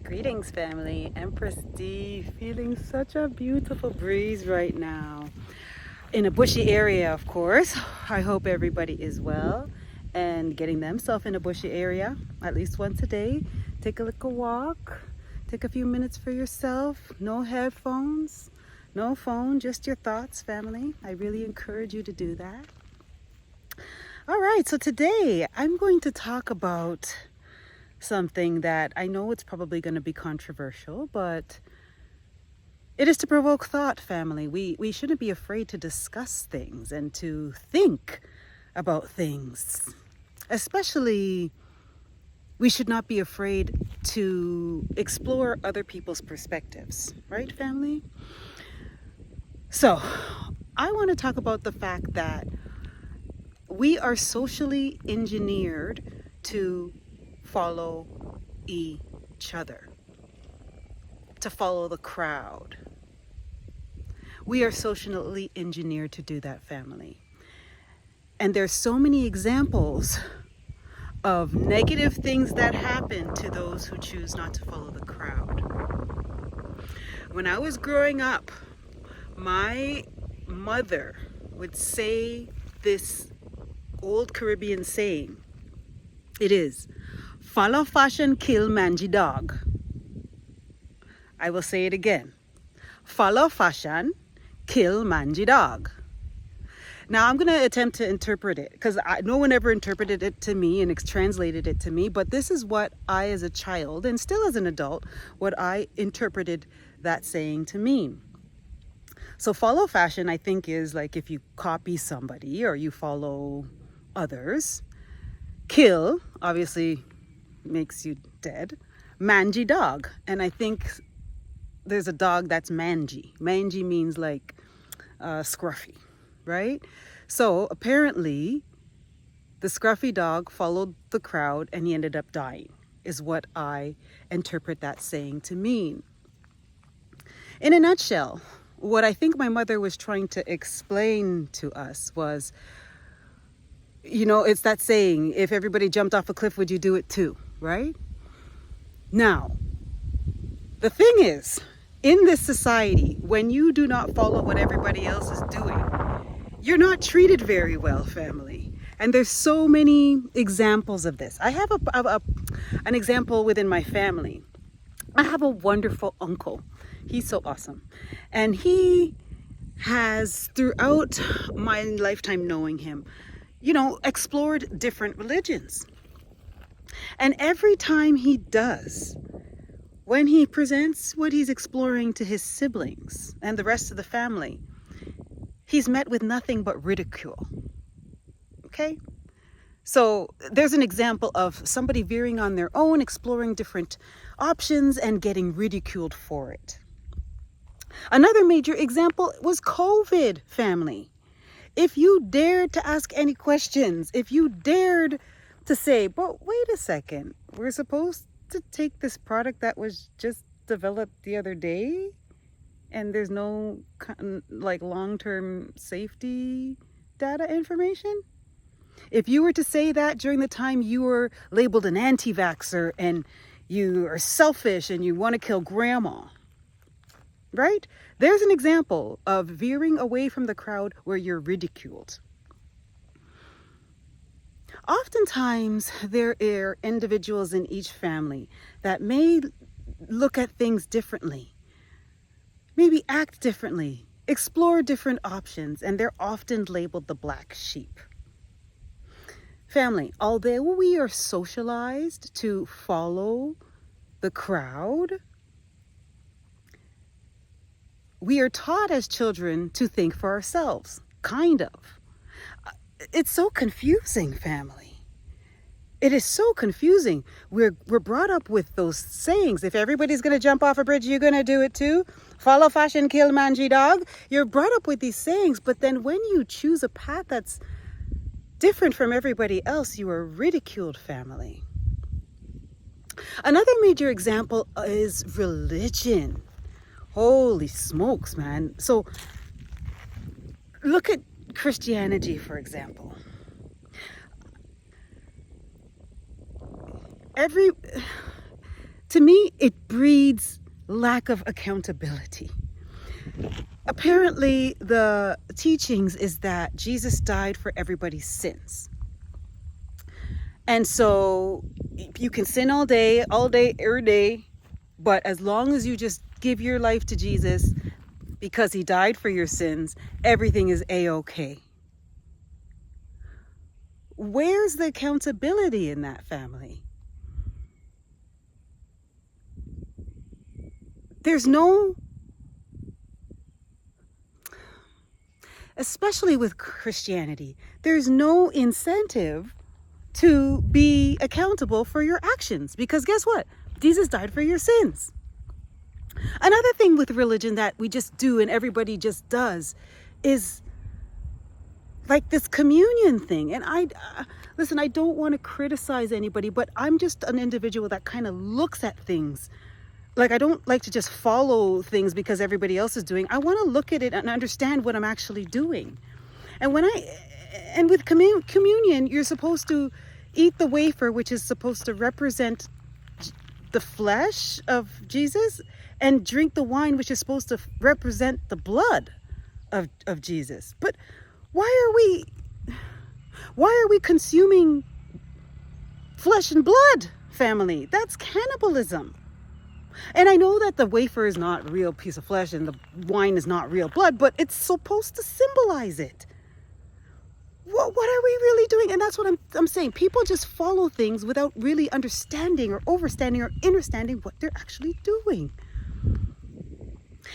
Greetings, family. Empress D, feeling such a beautiful breeze right now. In a bushy area, of course. I hope everybody is well and getting themselves in a bushy area at least once a day. Take a little walk. Take a few minutes for yourself. No headphones, no phone, just your thoughts, family. I really encourage you to do that. All right, so today I'm going to talk about something that I know it's probably going to be controversial, but it is to provoke thought, family. We shouldn't be afraid to discuss things and to think about things. Especially, we should not be afraid to explore other people's perspectives, right, family? So, I want to talk about the fact that we are socially engineered to follow each other, to follow the crowd. We are socially engineered to do that, family. And there's so many examples of negative things that happen to those who choose not to follow the crowd. When I was growing up, my mother would say this old Caribbean saying. It is, follow fashion, kill mangy dog. I will say it again. Follow fashion, kill mangy dog. Now I'm going to attempt to interpret it because no one ever interpreted it to me and translated it to me. But this is what I, as a child and still as an adult, what I interpreted that saying to mean. So follow fashion, I think, is like if you copy somebody or you follow others. Kill, obviously, makes you dead. Mangy dog. And I think there's a dog that's mangy. Mangy means like scruffy, right? So apparently, the scruffy dog followed the crowd and he ended up dying, is what I interpret that saying to mean. In a nutshell, what I think my mother was trying to explain to us was, you know, it's that saying, if everybody jumped off a cliff, would you do it too, right? Now, the thing is, in this society, when you do not follow what everybody else is doing, you're not treated very well, family. And there's so many examples of this. I have an example within my family. I have a wonderful uncle. He's so awesome. And he has, throughout my lifetime knowing him, you know, explored different religions. And every time he does, when he presents what he's exploring to his siblings and the rest of the family, he's met with nothing but ridicule. Okay? So there's an example of somebody veering on their own, exploring different options and getting ridiculed for it. Another major example was COVID, family. If you dared to ask any questions, if you dared to say, but wait a second, we're supposed to take this product that was just developed the other day and there's no like long-term safety data information? If you were to say that during the time you were labeled an anti-vaxxer and you are selfish and you want to kill grandma, right? There's an example of veering away from the crowd where you're ridiculed. Oftentimes, there are individuals in each family that may look at things differently, maybe act differently, explore different options, and they're often labeled the black sheep. Family, although we are socialized to follow the crowd, we are taught as children to think for ourselves, kind of. It's so confusing, family. It is so confusing. We're brought up with those sayings. If everybody's going to jump off a bridge, you're going to do it too. Follow fashion, kill mangy dog. You're brought up with these sayings, but then when you choose a path that's different from everybody else, you are ridiculed, family. Another major example is religion. Holy smokes, man. So look at Christianity, for example. To me, it breeds lack of accountability. Apparently, the teachings is that Jesus died for everybody's sins. And so you can sin all day, every day, but as long as you just give your life to Jesus because he died for your sins, everything is a-okay. Where's the accountability in that, family? There's no, especially with Christianity, there's no incentive to be accountable for your actions, because guess what? Jesus died for your sins. Another thing with religion that we just do and everybody just does is like this communion thing. And listen, I don't want to criticize anybody, but I'm just an individual that kind of looks at things. Like, I don't like to just follow things because everybody else is doing. I want to look at it and understand what I'm actually doing. And with communion, you're supposed to eat the wafer, which is supposed to represent the flesh of Jesus, and drink the wine, which is supposed to represent the blood of Jesus. But why are we consuming flesh and blood, family? That's cannibalism. And I know that the wafer is not a real piece of flesh and the wine is not real blood, but it's supposed to symbolize it. What are we really doing? And that's what I'm saying. People just follow things without really understanding or overstanding or understanding what they're actually doing.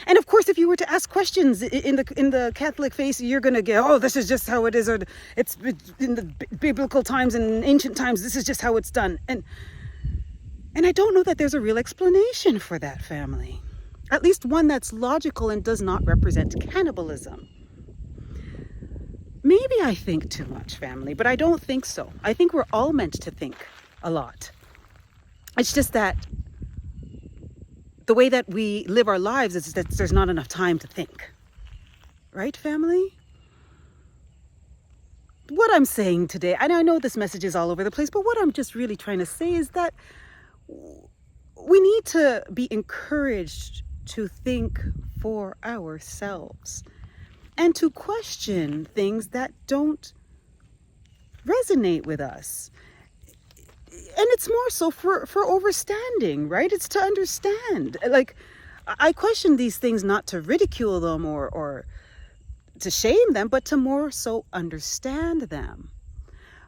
And of course, if you were to ask questions in the Catholic faith, you're going to get, oh, this is just how it is, or it's in the biblical times and ancient times, this is just how it's done. And I don't know that there's a real explanation for that, family. At least one that's logical and does not represent cannibalism. Maybe I think too much, family, but I don't think so. I think we're all meant to think a lot. It's just that the way that we live our lives is that there's not enough time to think. Right, family? What I'm saying today, and I know this message is all over the place, but what I'm just really trying to say is that we need to be encouraged to think for ourselves and to question things that don't resonate with us. And it's more so for overstanding, right? It's to understand. Like, I question these things not to ridicule them or to shame them, but to more so understand them.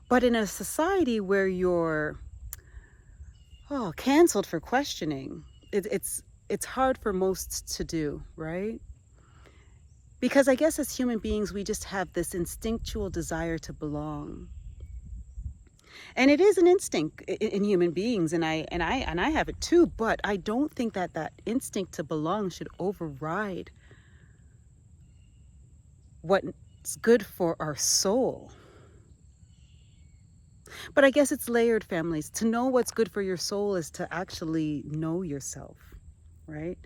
But in a society where you're canceled for questioning, it's hard for most to do, right? Because I guess as human beings, we just have this instinctual desire to belong. And it is an instinct in human beings, and I have it too, but I don't think that instinct to belong should override what's good for our soul. But I guess it's layered, families. To know what's good for your soul is to actually know yourself, right?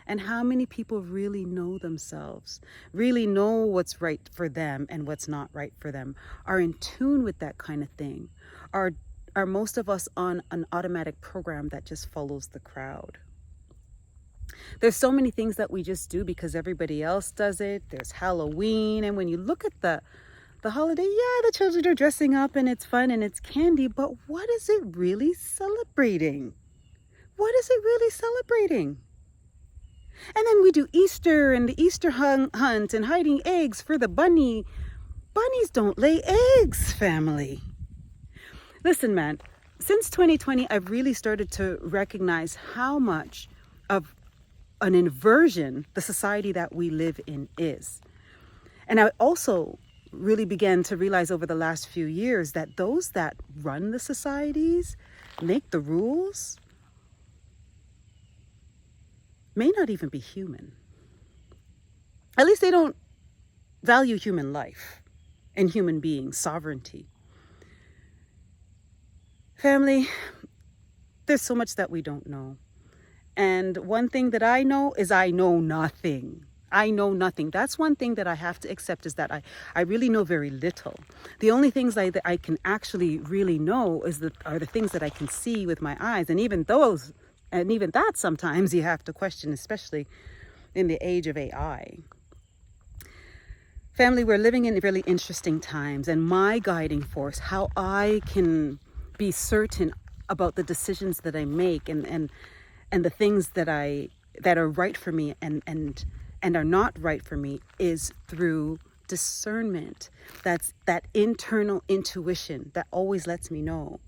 And how many people really know themselves, really know what's right for them and what's not right for them, are in tune with that kind of thing? Are most of us on an automatic program that just follows the crowd? There's so many things that we just do because everybody else does it. There's Halloween, and when you look at the holiday, yeah, the children are dressing up and it's fun and it's candy, but what is it really celebrating? What is it really celebrating? And then we do Easter and the Easter hunt and hiding eggs for the bunny. Bunnies don't lay eggs, family. Listen, man, since 2020, I've really started to recognize how much of an inversion the society that we live in is. And I also really began to realize over the last few years that those that run the societies, make the rules, may not even be human. At least they don't value human life and human beings, sovereignty. Family, there's so much that we don't know. And one thing that I know is I know nothing. I know nothing. That's one thing that I have to accept, is that I really know very little. The only things that I can actually really know are the things that I can see with my eyes. And even those And even that sometimes you have to question, especially in the age of AI. Family, we're living in really interesting times, and my guiding force, how I can be certain about the decisions that I make and the things that are right for me and are not right for me, is through discernment. That's that internal intuition that always lets me know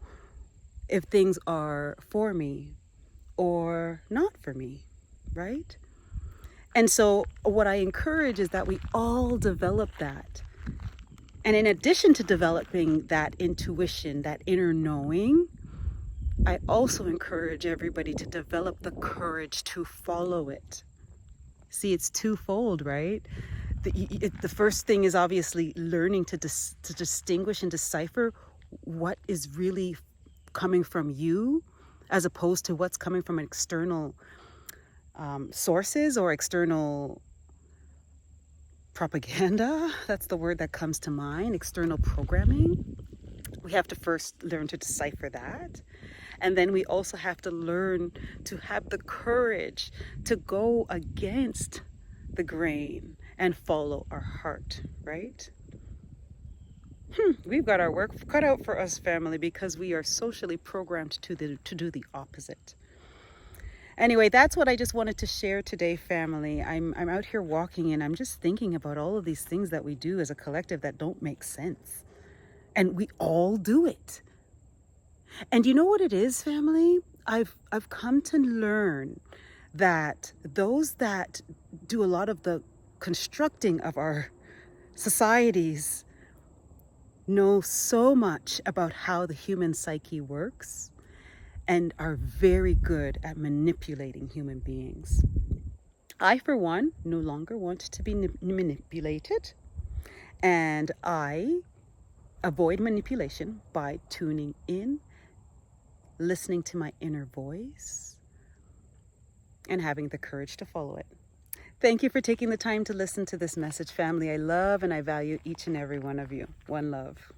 if things are for me or not for me, right? And so what I encourage is that we all develop that. And in addition to developing that intuition, that inner knowing, I also encourage everybody to develop the courage to follow it. See, it's twofold, right? The first thing is obviously learning to distinguish and decipher what is really coming from you, as opposed to what's coming from external sources or external propaganda. That's the word that comes to mind, external programming. We have to first learn to decipher that. And then we also have to learn to have the courage to go against the grain and follow our heart, right? We've got our work cut out for us, family, because we are socially programmed to do the opposite. Anyway, that's what I just wanted to share today, family. I'm out here walking and I'm just thinking about all of these things that we do as a collective that don't make sense. And we all do it. And you know what it is, family? I've come to learn that those that do a lot of the constructing of our societies know so much about how the human psyche works and are very good at manipulating human beings. I, for one, no longer want to be manipulated, and I avoid manipulation by tuning in, listening to my inner voice, and having the courage to follow it. Thank you for taking the time to listen to this message, family. I love and I value each and every one of you. One love.